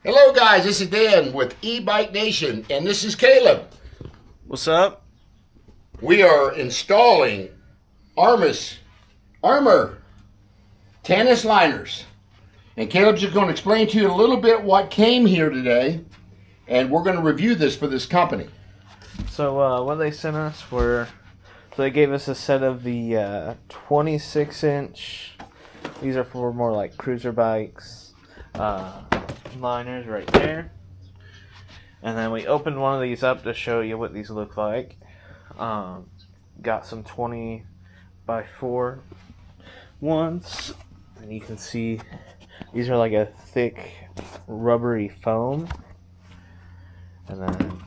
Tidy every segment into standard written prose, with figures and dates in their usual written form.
Hello guys, this is Dan with E-Bike Nation, and this is Caleb. What's up? We are installing Armour Tannus liners. And Caleb's just going to explain to you a little bit what came here today, and we're going to review this for this company. So what they sent us were, so they gave us a set of the 26-inch, these are for more like cruiser bikes, liners right there. And then we opened one of these up to show you what these look like. Got some 20 by 4 ones, and you can see these are like a thick rubbery foam. And then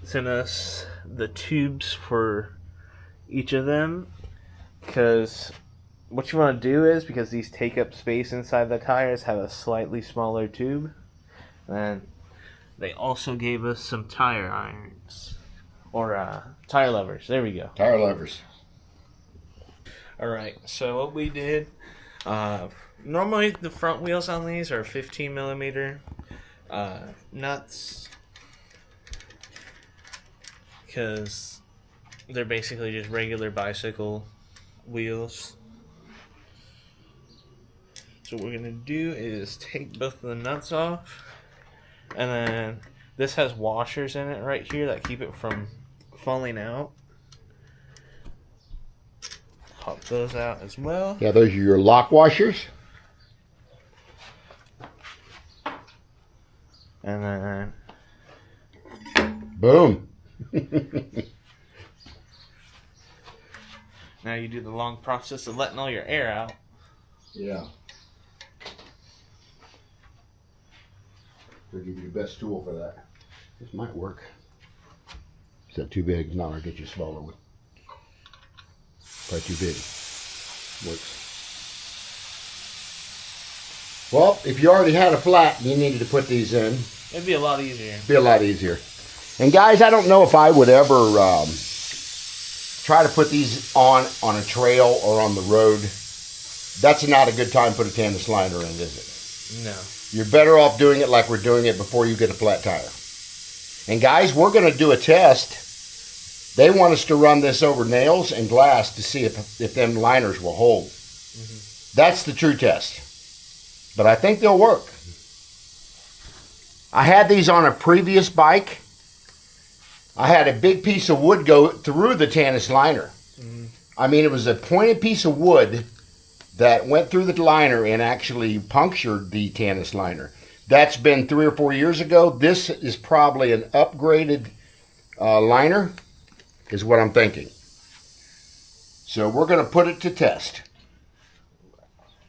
sent us the tubes for each of them, because what you want to do is, because these take up space inside the tires, have a slightly smaller tube. And they also gave us some tire irons, or tire levers. There we go. Tire levers. Alright, so what we did, normally the front wheels on these are 15 millimeter nuts, because they're basically just regular bicycle wheels. So what we're going to do is take both of the nuts off, and then this has washers in it right here that keep it from falling out. Pop those out as well. Yeah, those are your lock washers. And then Boom. now you do the long process of letting all your air out. Yeah. They'll give you the best tool for that. This might work. Is that too big? No, I'll get you a smaller one. Probably too big. Works. Well, if you already had a flat and you needed to put these in, It'd be a lot easier. be a lot easier. And guys, I don't know if I would ever try to put these on a trail or on the road. That's not a good time to put a Tannus liner in, is it? No. You're better off doing it like we're doing it before you get a flat tire. And guys, we're going to do a test. They want us to run this over nails and glass to see if them liners will hold. Mm-hmm. That's the true test. But I think they'll work. I had these on a previous bike. I had a big piece of wood go through the Tannus liner. Mm-hmm. I mean, it was a pointed piece of wood that went through the liner and actually punctured the Tannus liner. That's been 3 or 4 years ago. This is probably an upgraded liner, is what I'm thinking. So we're going to put it to test.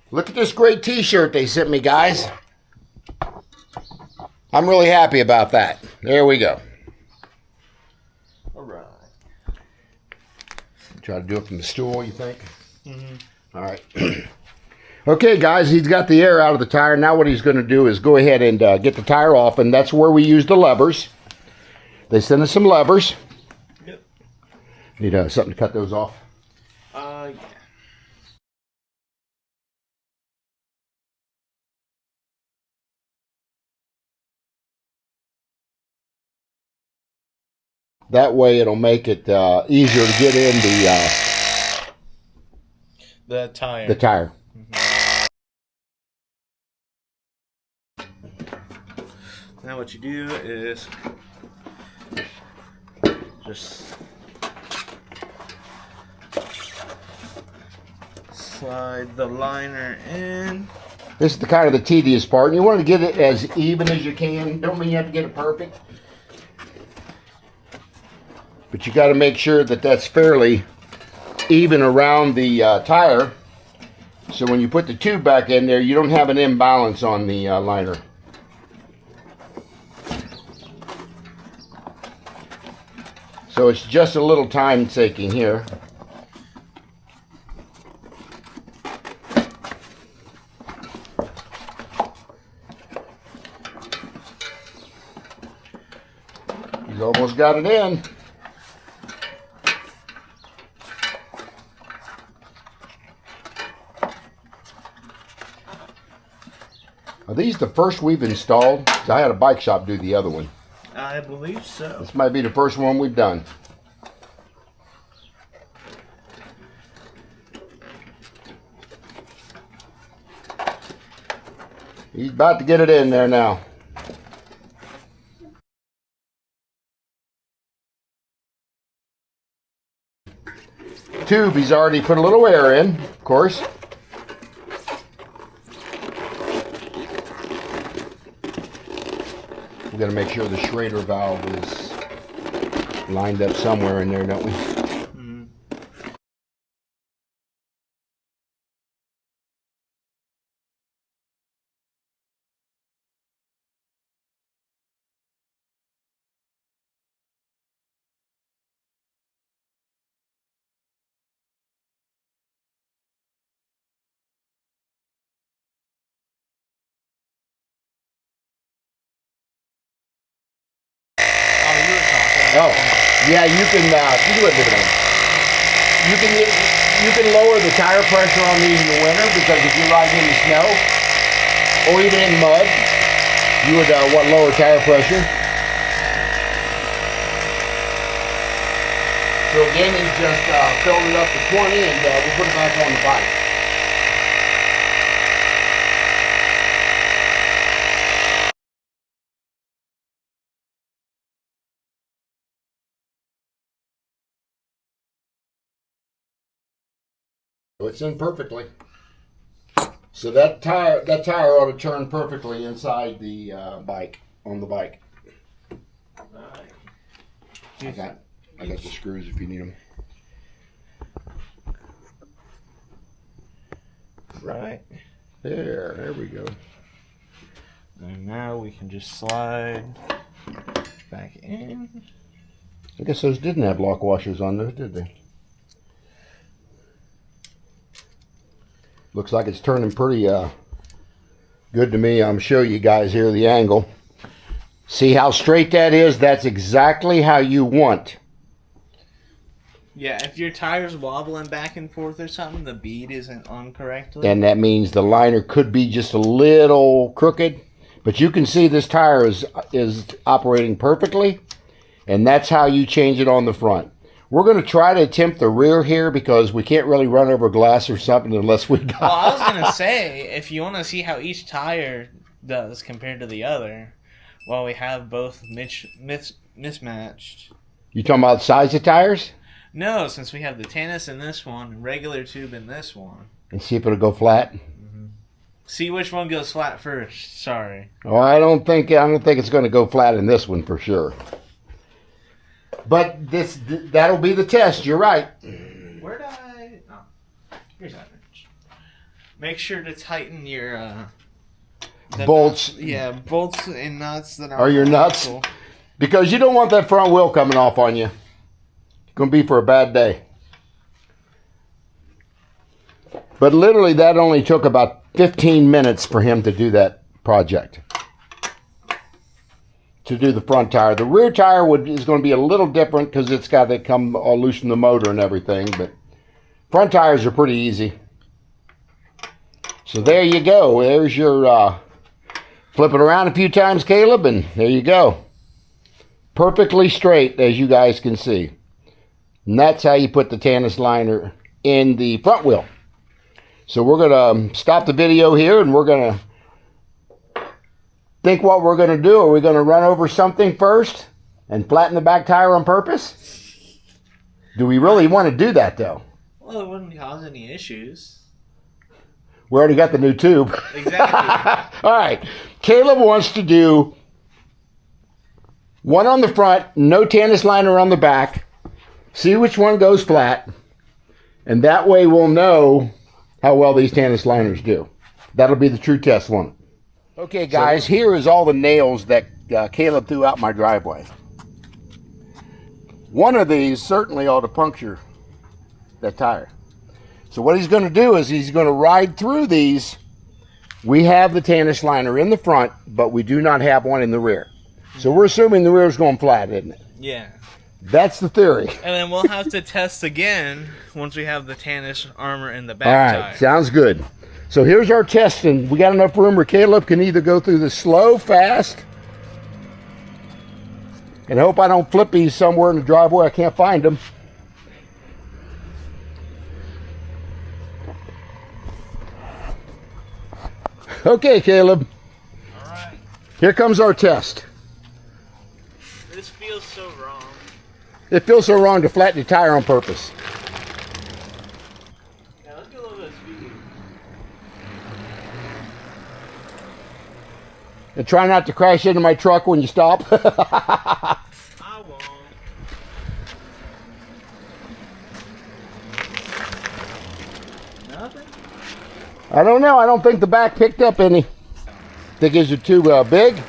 Look at this great t-shirt they sent me, guys. I'm really happy about that. There we go. All right. Try to do it from the stool, you think? Mm-hmm. All right. Okay, guys, he's got the air out of the tire. Now what he's going to do is go ahead and get the tire off, and that's where we use the levers. They sent us some levers. Yep. Need something to cut those off? Yeah. That way it'll make it easier to get in The tire. the tire. Mm-hmm. Now what you do is just slide the liner in. This is the kind of the tedious part. And you want to get it as even as you can. Don't mean you have to get it perfect. But you got to make sure that that's fairly even around the tire. So when you put the tube back in there, you don't have an imbalance on the liner. So it's just a little time taking here. He's almost got it in. Are these the first we've installed? 'Cause I had a bike shop do the other one. I believe so. This might be the first one we've done. He's about to get it in there now. Tube, he's already put a little air in, of course. We got to make sure the Schrader valve is lined up somewhere in there, don't we? Mm-hmm. Oh, yeah, you can leave it on. You can lower the tire pressure on these in the winter, because if you're riding in the snow or even in mud, you would want lower tire pressure. So again, he's just filled it up to 20, and we'll put it back on the bike. It's in perfectly. So that tire ought to turn perfectly inside the bike, on the bike. I got the screws if you need them. Right. There we go. And now we can just slide back in. I guess those didn't have lock washers on those, did they? Looks like it's turning pretty good to me. I'm show you guys here the angle. See how straight that is? That's exactly how you want. Yeah, if your tire's wobbling back and forth or something, the bead isn't on correctly. And that means the liner could be just a little crooked. But you can see this tire is operating perfectly. And that's how you change it on the front. We're going to try to attempt the rear here, because we can't really run over glass or something unless we got... Well, I was going to say, if you want to see how each tire does compared to the other, well, we have both mismatched. You talking about size of tires? No, since we have the Tannus in this one, and regular tube in this one. And see if it'll go flat? Mm-hmm. See which one goes flat first. Sorry. Oh, I don't think it's going to go flat in this one for sure. But that'll be the test. You're right. Where did I... Oh, here's that wrench. Make sure to tighten your... bolts. Bolts and nuts that are... your nuts? Cool. Because you don't want that front wheel coming off on you. It's going to be for a bad day. But literally that only took about 15 minutes for him to do that project. To do the front tire. The rear tire is going to be a little different, because it's got to come all loosen the motor and everything, but front tires are pretty easy. So there you go. There's your flip it around a few times, Caleb, and there you go. Perfectly straight, as you guys can see. And that's how you put the Tannus liner in the front wheel. So we're going to stop the video here, and we're going to think what we're going to do. Are we going to run over something first and flatten the back tire on purpose? Do we really want to do that, though? Well, it wouldn't cause any issues. We already got the new tube. Exactly. All right. Caleb wants to do one on the front, no Tannus liner on the back. See which one goes flat. And that way we'll know how well these Tannus liners do. That'll be the true test, won't it? Okay, guys, here is all the nails that Caleb threw out my driveway. One of these certainly ought to puncture that tire. So what he's going to do is he's going to ride through these. We have the Tannus liner in the front, but we do not have one in the rear. So we're assuming the rear is going flat, isn't it? Yeah. That's the theory. And then we'll have to test again once we have the Tannus Armour in the back all right, tire. sounds good. So here's our test, and we got enough room where Caleb can either go through the slow, fast, and hope I don't flip these somewhere in the driveway. I can't find them. Okay, Caleb. All right. Here comes our test. This feels so wrong. It feels so wrong to flatten the tire on purpose. Yeah, let's do a little bit of speed. And try not to crash into my truck when you stop. I won't. Nothing? I don't know. I don't think the back picked up any. Think is it too big?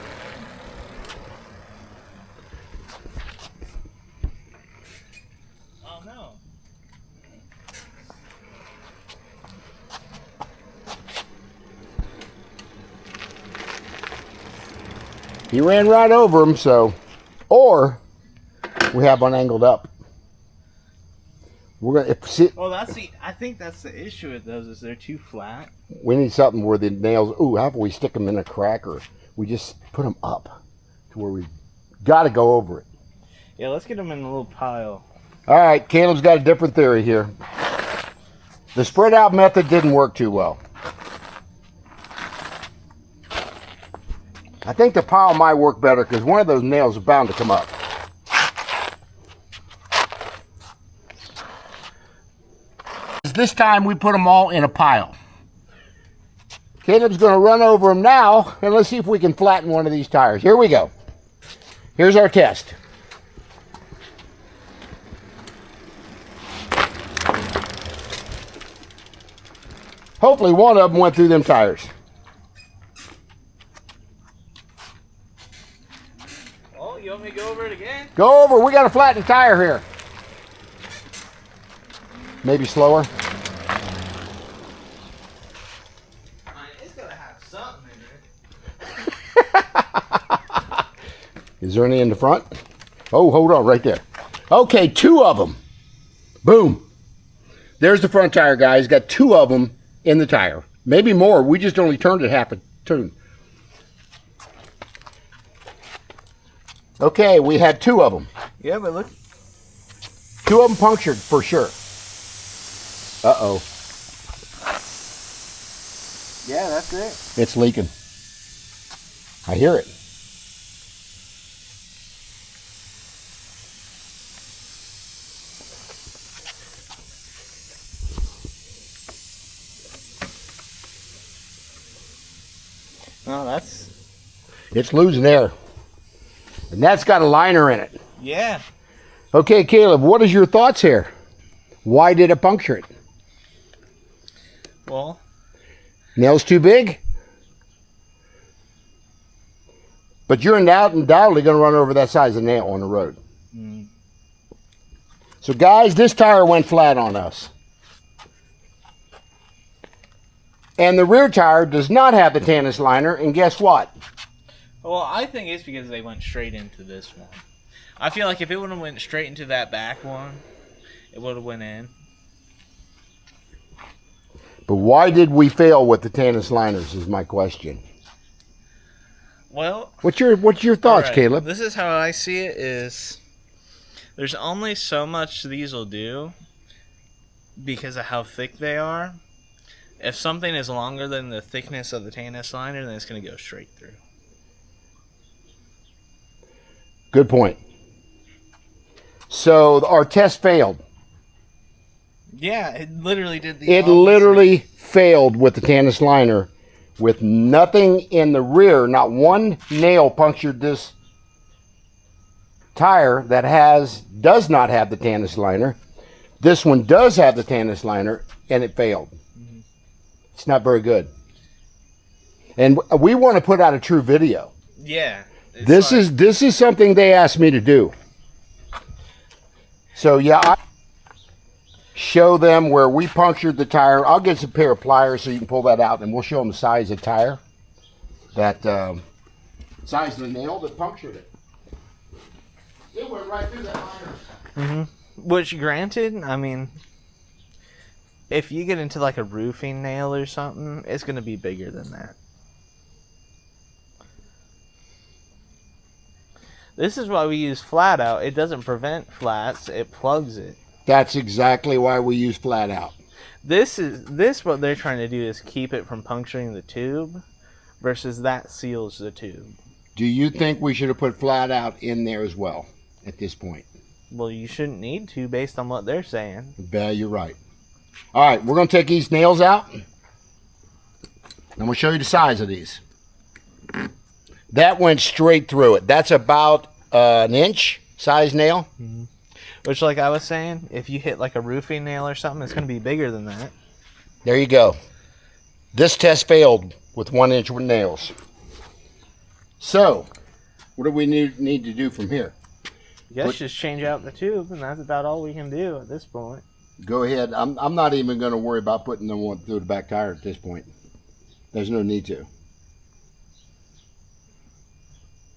Oh no. He ran right over him, so. Or we have one angled up. We're gonna see. Well, I think that's the issue with those is they're too flat. We need something where the nails. Ooh, how about we stick them in a crack, or we just put them up to where we got to go over it. Yeah, let's get them in a little pile. All right, Caleb's got a different theory here. The spread out method didn't work too well. I think the pile might work better because one of those nails is bound to come up. This time we put them all in a pile. Caleb's going to run over them now, and let's see if we can flatten one of these tires. Here we go. Here's our test. Hopefully one of them went through them tires. Oh, you want me to go over it again? Go over. We got to flatten the tire here. Maybe slower. It's got to have something in it. Is there any in the front? Oh, hold on, right there. Okay, 2 of them. Boom. There's the front tire, guys. Got 2 of them in the tire. Maybe more. We just only turned it half a turn. Okay, we had 2 of them. Yeah, but look. 2 of them punctured for sure. Uh-oh. Yeah, that's it. It's leaking. I hear it. No, that's... It's losing air. And that's got a liner in it. Yeah. Okay, Caleb, what is your thoughts here? Why did it puncture it? Well... Nails too big? But you're undoubtedly going to run over that size of nail on the road. Mm. So, guys, this tire went flat on us. And the rear tire does not have the Tannus liner, and guess what? Well, I think it's because they went straight into this one. I feel like if it would have went straight into that back one, it would have went in. But why did we fail with the Tannus liners is my question. Well, What's your thoughts, right. Caleb? This is how I see it is there's only so much these will do because of how thick they are. If something is longer than the thickness of the Tannus liner, then it's going to go straight through. Good point. So our test failed. Yeah, it literally did the It opposite. literally failed with the Tannus liner. With nothing in the rear, not one nail punctured this tire that does not have the Tannus liner. This one does have the Tannus liner, and it failed. Mm-hmm. It's not very good. And we want to put out a true video. Yeah. This is something they asked me to do. So yeah, I show them where we punctured the tire. I'll get some pair of pliers so you can pull that out, and we'll show them the size of the tire, that size of the nail that punctured it. It went right through that liner. Mm-hmm. Which, granted, I mean, if you get into like a roofing nail or something, it's going to be bigger than that. This is why we use FlatOut. It doesn't prevent flats, it plugs it. That's exactly why we use FlatOut. This what they're trying to do is keep it from puncturing the tube, versus that seals the tube. Do you think we should have put FlatOut in there as well at this point? Well, you shouldn't need to based on what they're saying. Yeah, you're right. All right, we're going to take these nails out. I'm going to show you the size of these. That went straight through it. That's about an inch size nail. Mm-hmm. Which, like I was saying, if you hit like a roofing nail or something, it's going to be bigger than that. There you go. This test failed with 1 inch with nails. So, what do we need to do from here? Yes, just change out the tube, and that's about all we can do at this point. Go ahead. I'm not even going to worry about putting the one through the back tire at this point. There's no need to.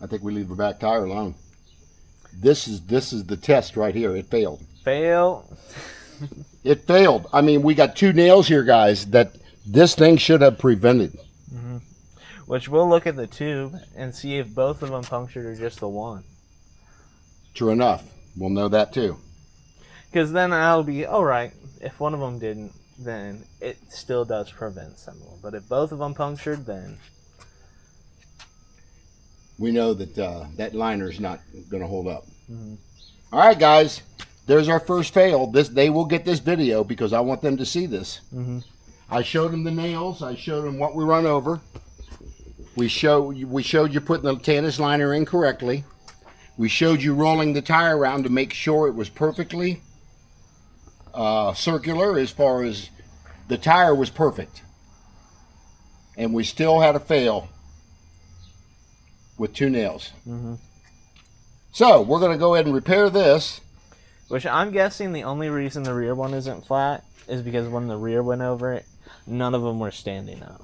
I think we leave the back tire alone. This is the test right here. It failed. Fail. It failed. I mean, we got 2 nails here, guys, that this thing should have prevented. Mm-hmm. Which we'll look at the tube and see if both of them punctured or just the one. True enough. We'll know that too. Because then I'll be, alright, if one of them didn't, then it still does prevent some of them. But if both of them punctured, then... we know that that liner is not going to hold up. Mm-hmm. All right, guys. There's our first fail. They will get this video because I want them to see this. Mm-hmm. I showed them the nails. I showed them what we run over. We showed you putting the Tannus liner in correctly. We showed you rolling the tire around to make sure it was perfectly circular as far as the tire was perfect. And we still had a fail with 2 nails. Mm-hmm. So we're going to go ahead and repair this. Which I'm guessing the only reason the rear one isn't flat is because when the rear went over it, none of them were standing up.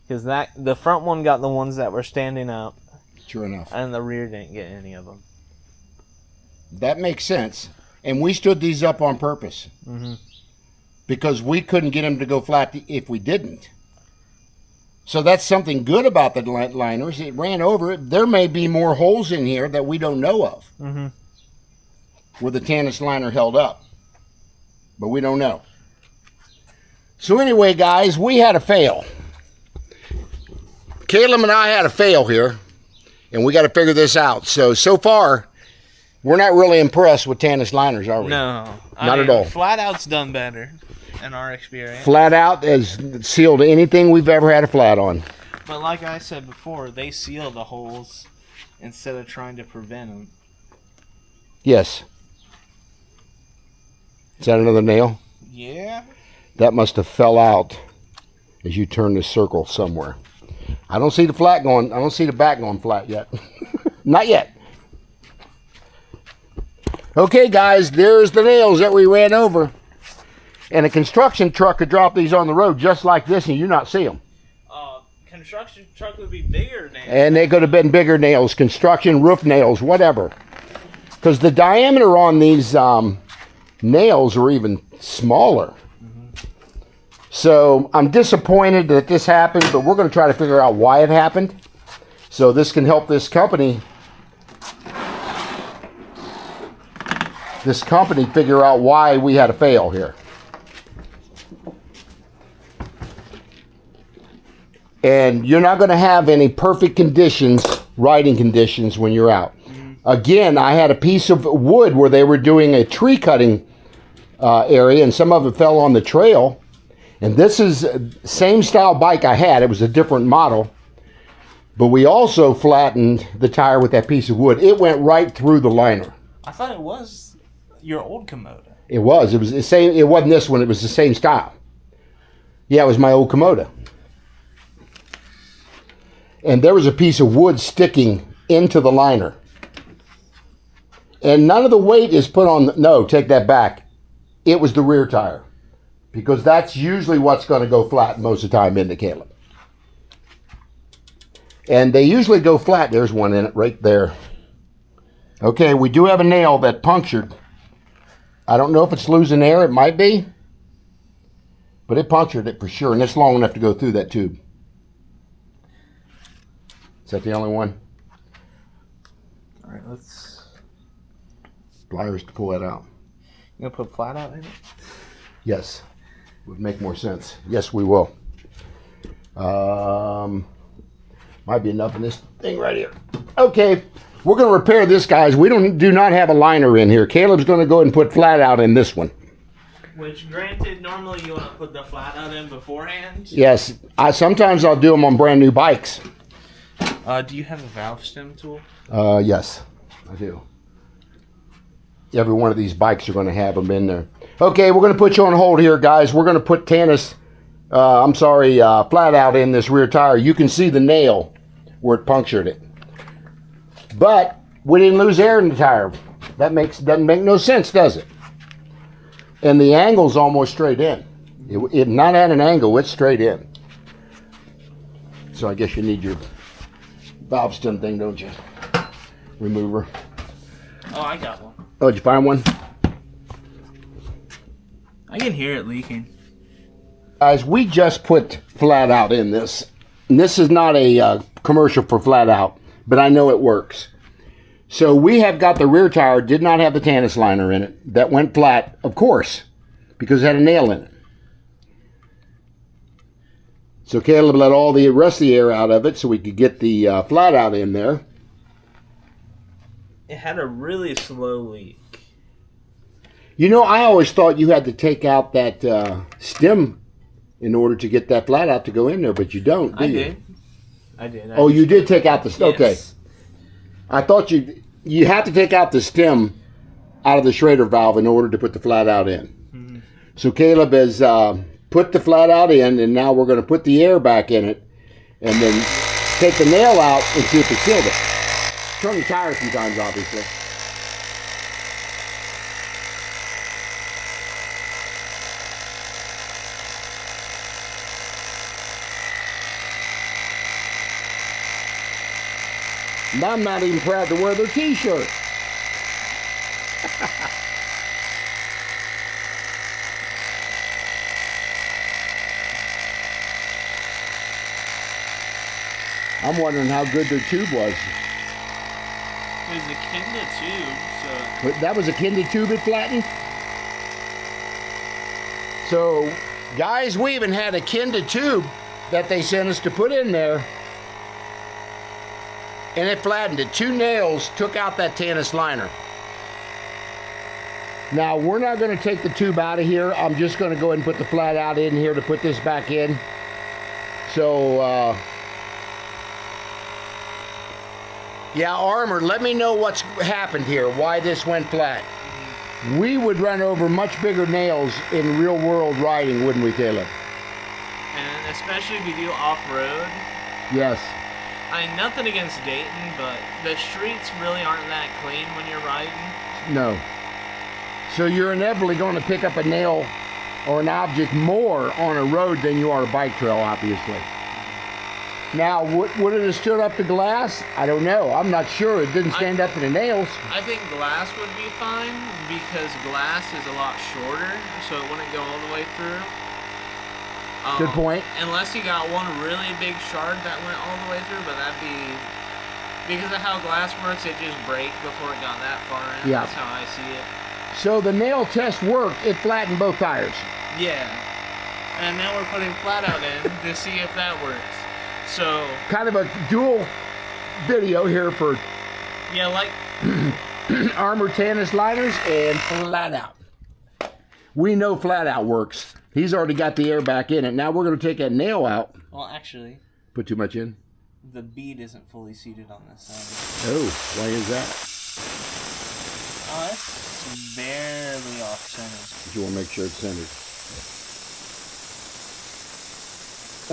Because the front one got the ones that were standing up. True enough. And the rear didn't get any of them. That makes sense. And we stood these up on purpose. Mm-hmm. Because we couldn't get them to go flat if we didn't. So that's something good about the liners. It ran over it. There may be more holes in here that we don't know of. Mm-hmm. Where the Tannus liner held up. But we don't know. So anyway, guys, we had a fail. Caleb and I had a fail here. And we got to figure this out. So far, we're not really impressed with Tannus liners, are we? No. Not at all. FlatOut's done better in our experience. FlatOut has sealed anything we've ever had a flat on. But like I said before, they seal the holes instead of trying to prevent them. Yes. Is that another nail? Yeah. That must have fell out as you turn this circle somewhere. I don't see the flat going. I don't see the back going flat yet. Not yet. Okay, guys, there's the nails that we ran over. And a construction truck could drop these on the road just like this and you not see them. Construction truck would be bigger nails. And they could have been bigger nails, construction, roof nails, whatever. Because the diameter on these nails are even smaller. So I'm disappointed that this happened, but we're going to try to figure out why it happened. So this can help this company figure out why we had a fail here. And you're not going to have any perfect conditions, riding conditions, when you're out. Again, I had a piece of wood where they were doing a tree cutting area, and some of it fell on the trail. And this is the same style bike I had. It was a different model. But we also flattened the tire with that piece of wood. It went right through the liner. I thought it was your old Komodo. It was. It was the same. It wasn't this one. It was the same style. Yeah, it was my old Komodo. And there was a piece of wood sticking into the liner. And none of the weight is put on. No, take that back. It was the rear tire. Because that's usually what's going to go flat most of the time, isn't it, Caleb? And they usually go flat. There's one in it right there. Okay, we do have a nail that punctured. I don't know if it's losing air. It might be. But it punctured it for sure. And it's long enough to go through that tube. Is that the only one? All right, let's. Pliers to pull that out. You gonna put FlatOut in it? Yes. Would make more sense. Yes, we will. Might be enough in this thing right here. Okay. We're going to repair this, guys. We do not have a liner in here. Caleb's going to go ahead and put FlatOut in this one. Which, granted, normally you want to put the FlatOut in beforehand. Yes. Sometimes I'll do them on brand new bikes. Do you have a valve stem tool? Yes, I do. Every one of these bikes are going to have them in there. Okay, we're going to put you on hold here, guys. We're going to put FlatOut in this rear tire. You can see the nail where it punctured it. But we didn't lose air in the tire. That doesn't make no sense, does it? And the angle's almost straight in. It not at an angle, it's straight in. So I guess you need your valve stem thing, don't you? Remover. Oh, I got one. Oh, did you find one? I can hear it leaking. Guys, we just put FlatOut in this. And this is not a commercial for FlatOut, but I know it works. So we have got the rear tire, did not have the Tannus liner in it. That went flat, of course, because it had a nail in it. So Caleb let all the rest of the air out of it so we could get the FlatOut in there. It had a really slow leak. You know, I always thought you had to take out that stem in order to get that FlatOut to go in there, but you don't, do you? I did. Oh, you did take out the stem? Yes. Okay. I thought you have to take out the stem out of the Schrader valve in order to put the FlatOut in. Mm-hmm. So Caleb has put the FlatOut in, and now we're going to put the air back in it, and then take the nail out and see if it sealed it. Turn the tire a few times, obviously. And I'm not even proud to wear their t-shirt. I'm wondering how good their tube was. It was a Kenda tube, so... But that was a Kenda tube it flattened? So, guys, we even had a Kenda tube that they sent us to put in there. And it flattened it. 2 nails took out that Tannus liner. Now, we're not going to take the tube out of here. I'm just going to go ahead and put the FlatOut in here to put this back in. So, yeah, Armour, let me know what's happened here, why this went flat. We would run over much bigger nails in real world riding, wouldn't we, Caleb? And especially if you do off-road. Yes. I mean, nothing against Dayton, but the streets really aren't that clean when you're riding. No. So you're inevitably going to pick up a nail or an object more on a road than you are a bike trail, obviously. Now, would it have stood up to glass? I don't know. I'm not sure. It didn't stand up to the nails. I think glass would be fine because glass is a lot shorter, so it wouldn't go all the way through. Good point. Unless you got one really big shard that went all the way through, but that'd be... Because of how glass works, it just breaks before it got that far in. Yeah. That's how I see it. So the nail test worked. It flattened both tires. Yeah. And now we're putting FlatOut in to see if that works. So... Kind of a dual video here for... Yeah, like... Armour Tannus liners and FlatOut. We know FlatOut works. He's already got the air back in it. Now we're going to take that nail out. Well, actually... Put too much in? The bead isn't fully seated on this side. Oh, why is that? Oh, it's barely off-centered. You want to make sure it's centered.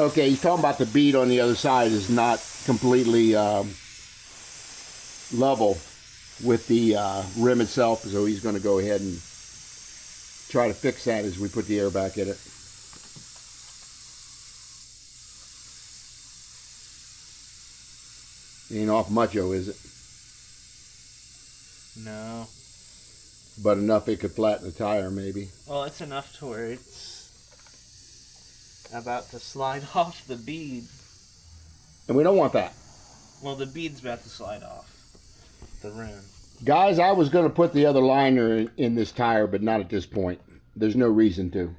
Okay, he's talking about the bead on the other side is not completely level with the rim itself, so he's going to go ahead and try to fix that as we put the air back in it. Ain't off mucho, is it? No. but enough it could flatten the tire, maybe. Well, it's enough to where it's about to slide off the bead. And we don't want that. Well, the bead's about to slide off the rim. Guys, I was going to put the other liner in this tire, but not at this point. There's no reason to.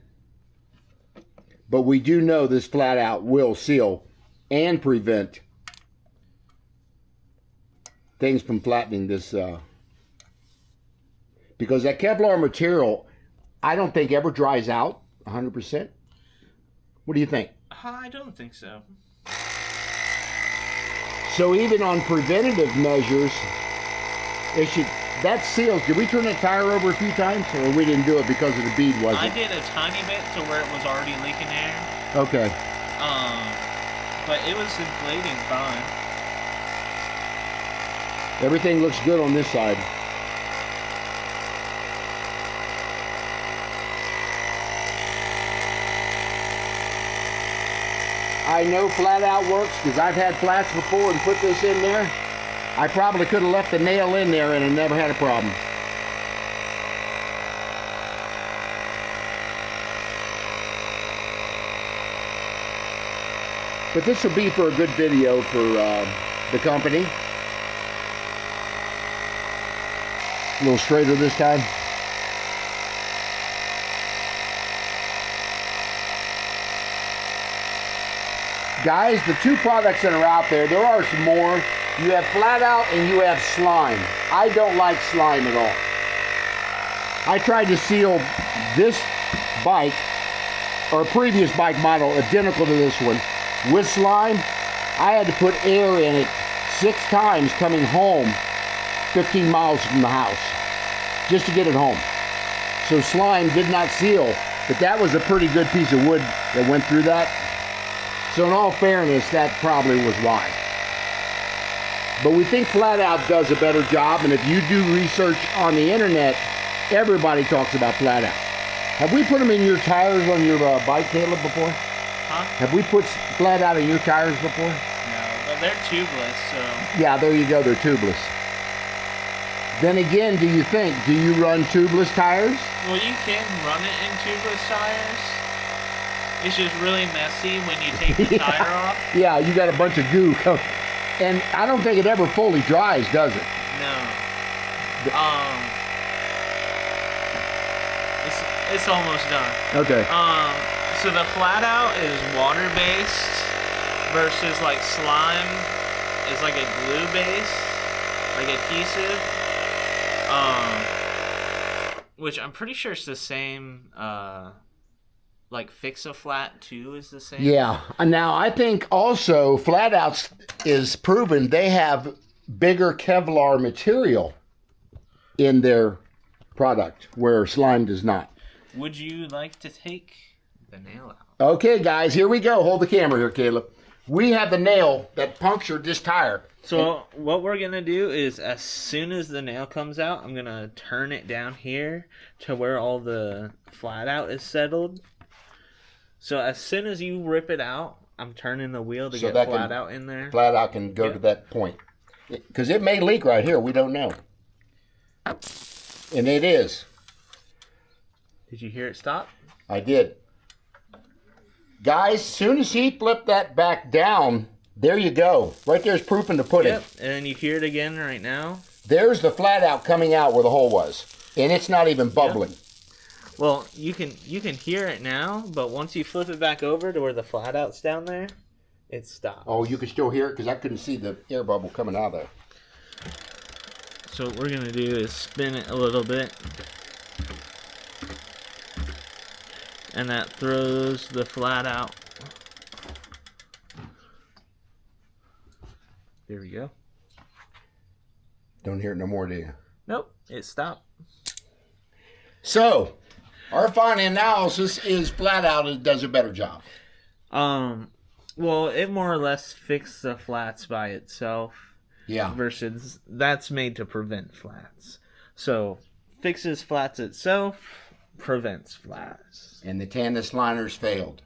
But we do know this FlatOut will seal and prevent things from flattening this. Because that Kevlar material, I don't think ever dries out 100%. What do you think? I don't think so. So even on preventative measures, it should, that seals. Did we turn that tire over a few times, or we didn't do it because of the bead, was it? I did a tiny bit to where it was already leaking air. Okay. But it was inflating fine. Everything looks good on this side. I know FlatOut works because I've had flats before and put this in there. I probably could have left the nail in there and it never had a problem. But this will be for a good video for the company. A little straighter this time. Guys, the two products that are out there are some more. You have FlatOut and you have slime. I don't like slime at all. I tried to seal this bike, or a previous bike model identical to this one, with slime. I had to put air in it 6 times coming home 15 miles from the house just to get it home. So slime did not seal, but that was a pretty good piece of wood that went through that. So in all fairness, that probably was why. But we think FlatOut does a better job, and if you do research on the internet, everybody talks about FlatOut. Have we put them in your tires on your bike, Caleb, before? Huh? Have we put FlatOut in your tires before? No, but they're tubeless, so... Yeah, there you go, they're tubeless. Then again, do you run tubeless tires? Well, you can run it in tubeless tires. It's just really messy when you take the tire off. Yeah, you got a bunch of goo. And I don't think it ever fully dries, does it? No. It's almost done. Okay. So the FlatOut is water-based versus like slime is like a glue-based, like adhesive. Which I'm pretty sure it's the same. Like Fix-A-Flat too is the same. Yeah. Now I think also FlatOut is proven they have bigger Kevlar material in their product where slime does not. Would you like to take the nail out? Okay, guys, here we go. Hold the camera here, Caleb. We have the nail that punctured this tire. So what we're going to do is as soon as the nail comes out, I'm going to turn it down here to where all the FlatOut is settled. So as soon as you rip it out, I'm turning the wheel to get FlatOut in there. FlatOut can go to that point. Because it may leak right here. We don't know. And it is. Did you hear it stop? I did. Guys, as soon as he flipped that back down, there you go. Right there's proof in the pudding. Yep, and you hear it again right now. There's the FlatOut coming out where the hole was. And it's not even bubbling. Yep. Well, you can hear it now, but once you flip it back over to where the FlatOut's down there, it stops. Oh, you can still hear it? Because I couldn't see the air bubble coming out of there. So what we're going to do is spin it a little bit. And that throws the FlatOut. There we go. Don't hear it no more, do you? Nope, it stopped. So, our final analysis is FlatOut it does a better job. Well, it more or less fixed the flats by itself. Yeah. Versus that's made to prevent flats. So, fixes flats itself, prevents flats. And the Tannus liners failed.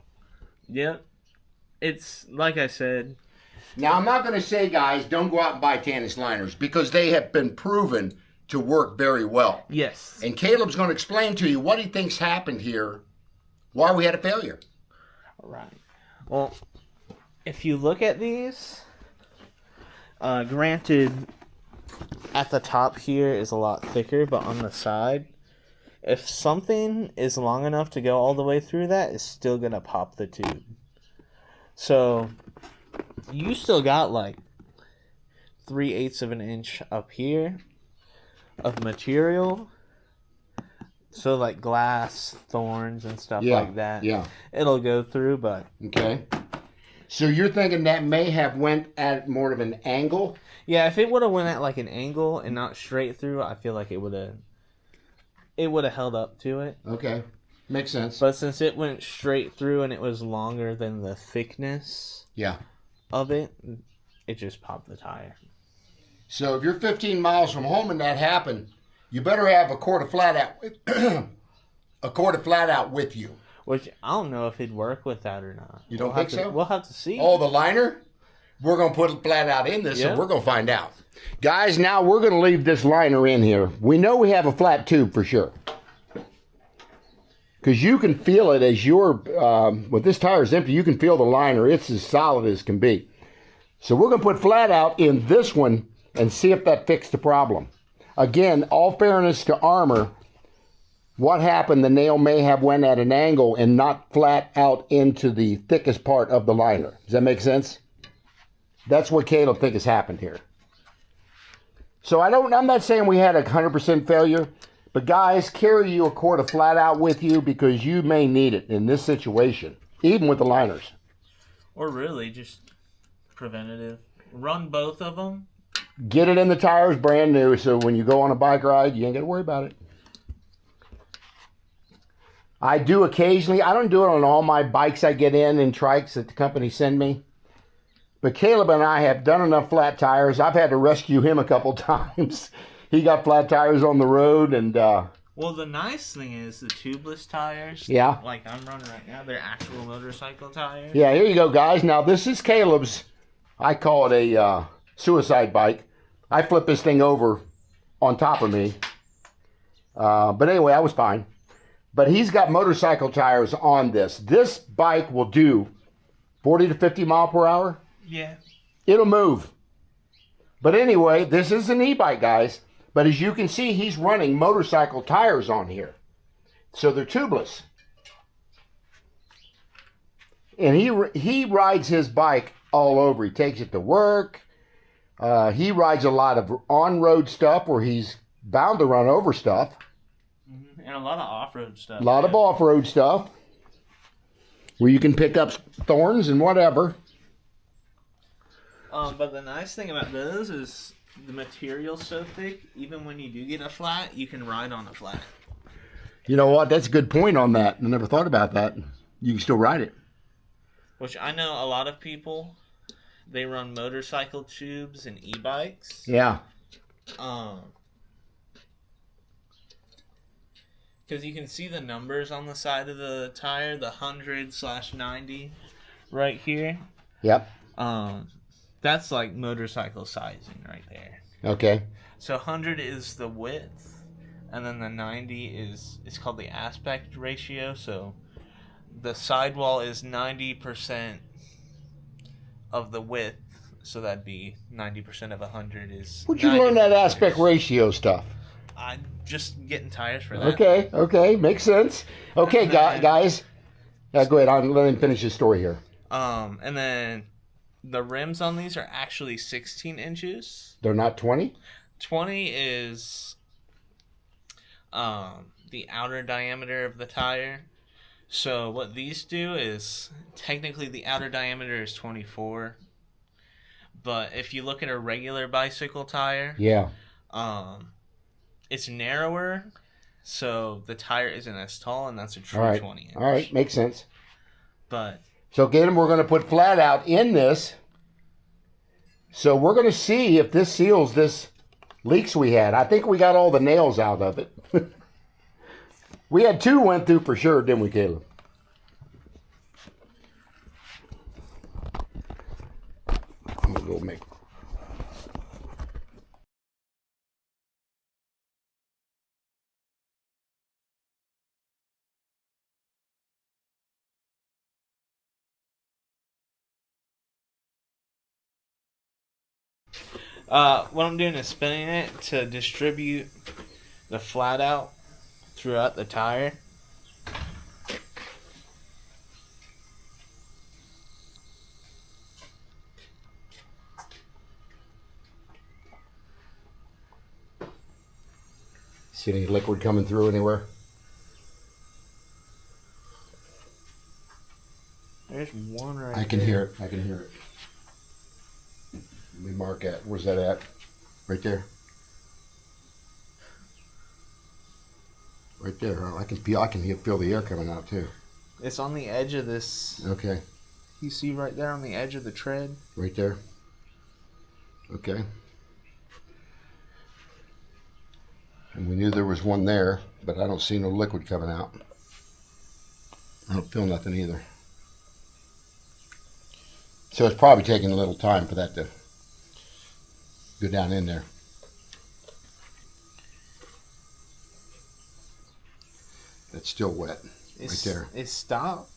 Yep. It's, like I said... Now, I'm not going to say, guys, don't go out and buy Tannus liners because they have been proven to work very well. Yes. And Caleb's going to explain to you what he thinks happened here, why we had a failure. All right. Well, if you look at these, granted, at the top here is a lot thicker, but on the side, if something is long enough to go all the way through that, it's still going to pop the tube. So, you still got like 3/8 of an inch up here of material. So like glass, thorns, and stuff like that. Yeah. It'll go through, but... Okay. So you're thinking that may have went at more of an angle? Yeah, if it would have went at like an angle and not straight through, I feel like it would have held up to it. Okay. Makes sense. But since it went straight through and it was longer than the thickness of it, it just popped the tire. So if you're 15 miles from home and that happened, you better have a quart of FlatOut with you. Which I don't know if it'd work with that or not. You don't think so? We'll have to see. Oh, the liner? We're going to put FlatOut in this, so we're going to find out. Guys, now we're going to leave this liner in here. We know we have a flat tube for sure. Because you can feel it as when this tire is empty, you can feel the liner. It's as solid as can be. So we're going to put FlatOut in this one and see if that fixed the problem. Again, all fairness to Armour, what happened, the nail may have went at an angle and not flat out into the thickest part of the liner. Does that make sense? That's what Caleb thinks has happened here. So I'm not saying we had 100% failure, but guys, carry you a quart of FlatOut with you because you may need it in this situation, even with the liners. Or really, just preventative. Run both of them. Get it in the tires brand new, so when you go on a bike ride, you ain't got to worry about it. I do occasionally. I don't do it on all my bikes I get in trikes that the company send me. But Caleb and I have done enough flat tires. I've had to rescue him a couple times. He got flat tires on the road. And well, the nice thing is the tubeless tires, like I'm running right now, they're actual motorcycle tires. Yeah, here you go, guys. Now, this is Caleb's, I call it a suicide bike. I flip this thing over on top of me. But anyway, I was fine. But he's got motorcycle tires on this. This bike will do 40 to 50 mile per hour. Yeah. It'll move. But anyway, this is an e-bike, guys. But as you can see, he's running motorcycle tires on here. So they're tubeless. And he rides his bike all over. He takes it to work. He rides a lot of on-road stuff where he's bound to run over stuff. And a lot of off-road stuff. A lot of off-road stuff where you can pick up thorns and whatever. But the nice thing about those is the material's so thick, even when you do get a flat, you can ride on a flat. You know what? That's a good point on that. I never thought about that. You can still ride it. Which I know a lot of people, they run motorcycle tubes and e-bikes. Yeah. Because you can see the numbers on the side of the tire, the 100/90 right here. Yep. That's like motorcycle sizing right there. Okay. So 100 is the width, and then the 90 is, it's called the aspect ratio. So the sidewall is 90% of the width, so that'd be 90% of 100 is... Where'd you learn that aspect ratio stuff? I'm just getting tires for that. Okay, makes sense. Okay, guys. Go ahead, let him finish his story here. And then the rims on these are actually 16 inches. They're not 20? 20 is the outer diameter of the tire. So what these do is, technically the outer diameter is 24. But if you look at a regular bicycle tire, it's narrower, so the tire isn't as tall, and that's a true 20 inch. All right, makes sense. But so again, we're going to put FlatOut in this. So we're going to see if this seals this leaks we had. I think we got all the nails out of it. We had 2 went through for sure, didn't we, Caleb? I'm going to go make What I'm doing is spinning it to distribute the FlatOut throughout the tire. See any liquid coming through anywhere? There's one right I can there. hear it. I can hear it. Let me mark that. Where's that at? Right there. Right there. Oh, I can feel the air coming out too. It's on the edge of this. Okay. You see right there on the edge of the tread? Right there. Okay. And we knew there was one there, but I don't see no liquid coming out. I don't feel nothing either. So it's probably taking a little time for that to go down in there. It's still wet. Right there. It stopped.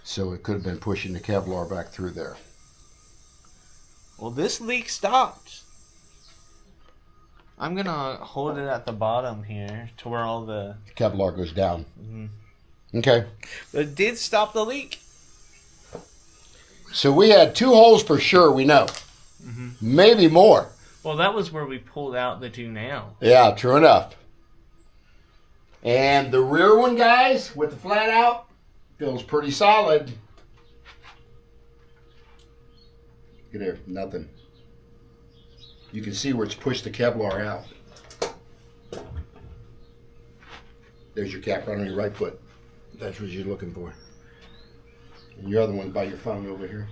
So it could have been pushing the Kevlar back through there. Well, this leak stopped. I'm gonna hold it at the bottom here to where all the Kevlar goes down. Mhm. Okay. But it did stop the leak. So we had 2 holes for sure, we know. Mm-hmm. Maybe more. Well, that was where we pulled out the 2 nails. Yeah, true enough. And the rear one, guys, with the FlatOut, feels pretty solid. Look at there, nothing. You can see where it's pushed the Kevlar out. There's your cap right on your right foot. That's what you're looking for. And your other one's by your phone over here.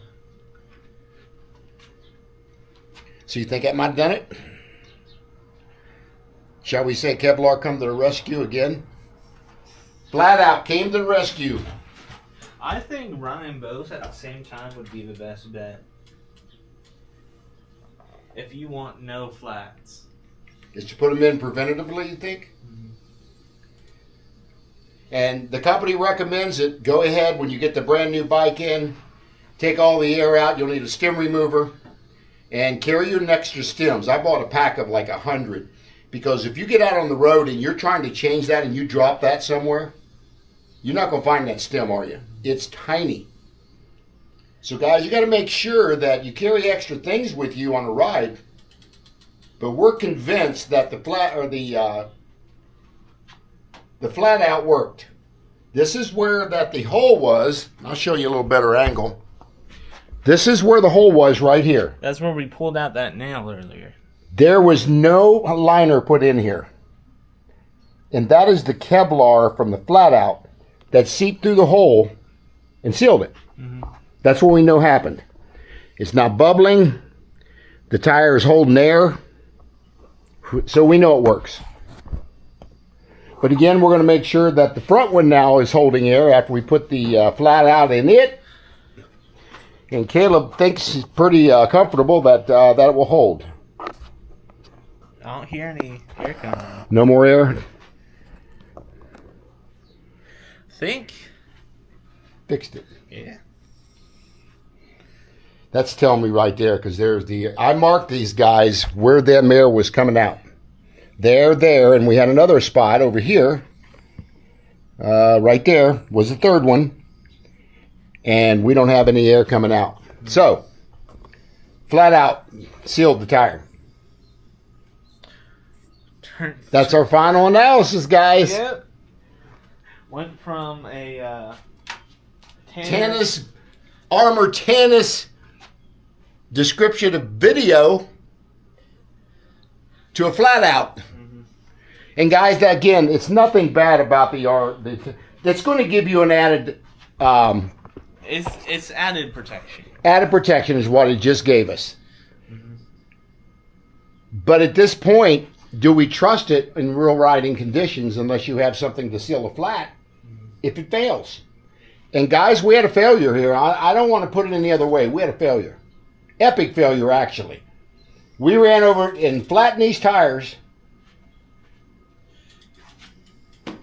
So you think that might have done it? Shall we say Kevlar come to the rescue again? FlatOut came to the rescue. I think running both at the same time would be the best bet. If you want no flats. Is to put them in preventatively, you think? Mm-hmm. And the company recommends it. Go ahead when you get the brand new bike in. Take all the air out. You'll need a stem remover. And carry your extra stems. I bought a pack of like 100. Because if you get out on the road and you're trying to change that and you drop that somewhere, you're not going to find that stem, are you? It's tiny. So guys, you got to make sure that you carry extra things with you on a ride. But we're convinced that the FlatOut worked. This is where that the hole was. I'll show you a little better angle. This is where the hole was right here. That's where we pulled out that nail earlier. There was no liner put in here. And that is the Kevlar from the FlatOut that seeped through the hole and sealed it. Mm-hmm. That's what we know happened. It's not bubbling. The tire is holding air. So we know it works. But again, we're going to make sure that the front one now is holding air after we put the FlatOut in it. And Caleb thinks he's pretty comfortable that that it will hold. I don't hear any air coming out. No more air? Think. Fixed it. Yeah. That's telling me right there, because there's I marked these guys where them air was coming out. There, and we had another spot over here. Right there was the third one. And we don't have any air coming out. So, FlatOut sealed the tire. That's our final analysis, guys. Yep. Went from a Tannus, Armour Tannus description of video to a FlatOut. Mm-hmm. And guys, that, again, it's nothing bad about the that's going to give you an added it's added protection. Added protection is what it just gave us. Mm-hmm. But at this point, do we trust it in real riding conditions unless you have something to seal a flat if it fails? And guys, we had a failure here. I don't want to put it any other way. We had a failure. Epic failure, actually. We ran over and flattened these tires,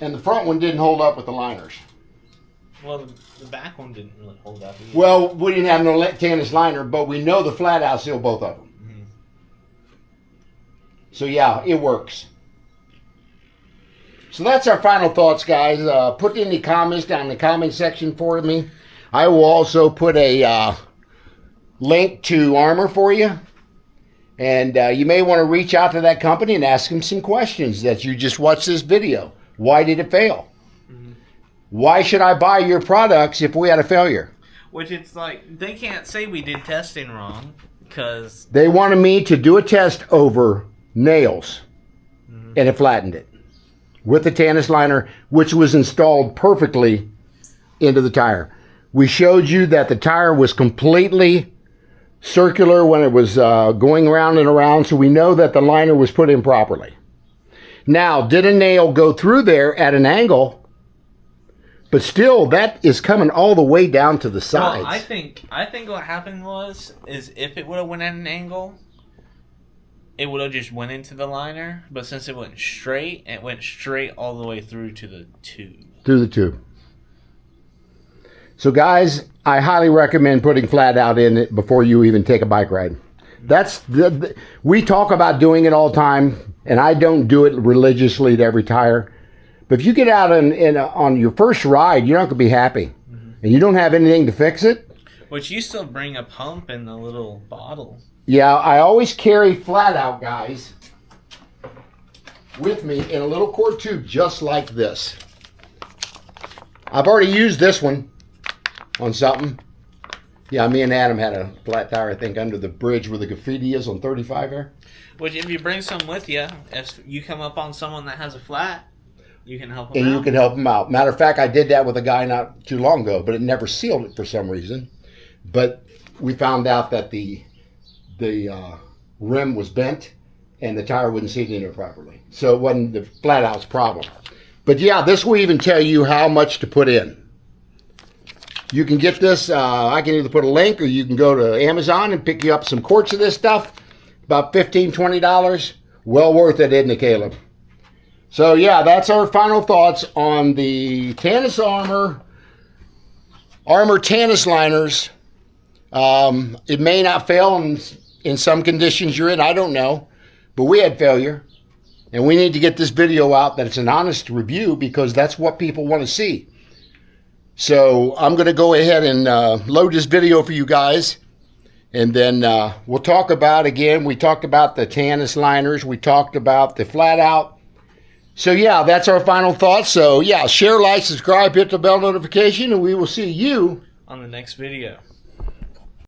and the front one didn't hold up with the liners. Well, the back one didn't really hold up either. Well, we didn't have no Tannus liner, but we know the FlatOut sealed both of them. Mm-hmm. So yeah, it works. So that's our final thoughts, guys. Put any comments down in the comment section for me. I will also put a link to Armour for you. And you may want to reach out to that company and ask them some questions that you just watched this video. Why did it fail? Mm-hmm. Why should I buy your products if we had a failure? Which it's like, they can't say we did testing wrong because... They wanted me to do a test over nails, and it flattened it with the Tannus liner, which was installed perfectly into the tire. We showed you that the tire was completely circular when it was going around and around, so we know that the liner was put in properly. Now, did a nail go through there at an angle? But still, that is coming all the way down to the sides. Well, I think what happened is if it would have went at an angle, it would have just went into the liner. But since it went straight, it went straight all the way through to the tube. Through the tube. So guys, I highly recommend putting FlatOut in it before you even take a bike ride. We talk about doing it all the time, and I don't do it religiously to every tire. But if you get out on your first ride, you're not going to be happy. Mm-hmm. And you don't have anything to fix it. Which you still bring a pump in a little bottle. Yeah, I always carry FlatOut, guys, with me in a little quart tube just like this. I've already used this one on something. Yeah, me and Adam had a flat tire, I think, under the bridge where the graffiti is on 35 there. Which, if you bring some with you, if you come up on someone that has a flat, you can help them out. And you can help them out. Matter of fact, I did that with a guy not too long ago, but it never sealed it for some reason. But we found out that the rim was bent and the tire wouldn't seat in it properly. So it wasn't the FlatOut's problem. But yeah, this will even tell you how much to put in. You can get this, I can either put a link or you can go to Amazon and pick you up some quarts of this stuff. About $15, $20. Well worth it, isn't it, Caleb? So yeah, that's our final thoughts on the Tannus Armour Tannus liners. It may not fail in some conditions you're in, I don't know. But we had failure. And we need to get this video out that it's an honest review because that's what people want to see. So I'm going to go ahead and load this video for you guys. And then we'll talk about, again, we talked about the Tannus liners. We talked about the FlatOut. So yeah, that's our final thoughts. So yeah, share, like, subscribe, hit the bell notification, and we will see you on the next video.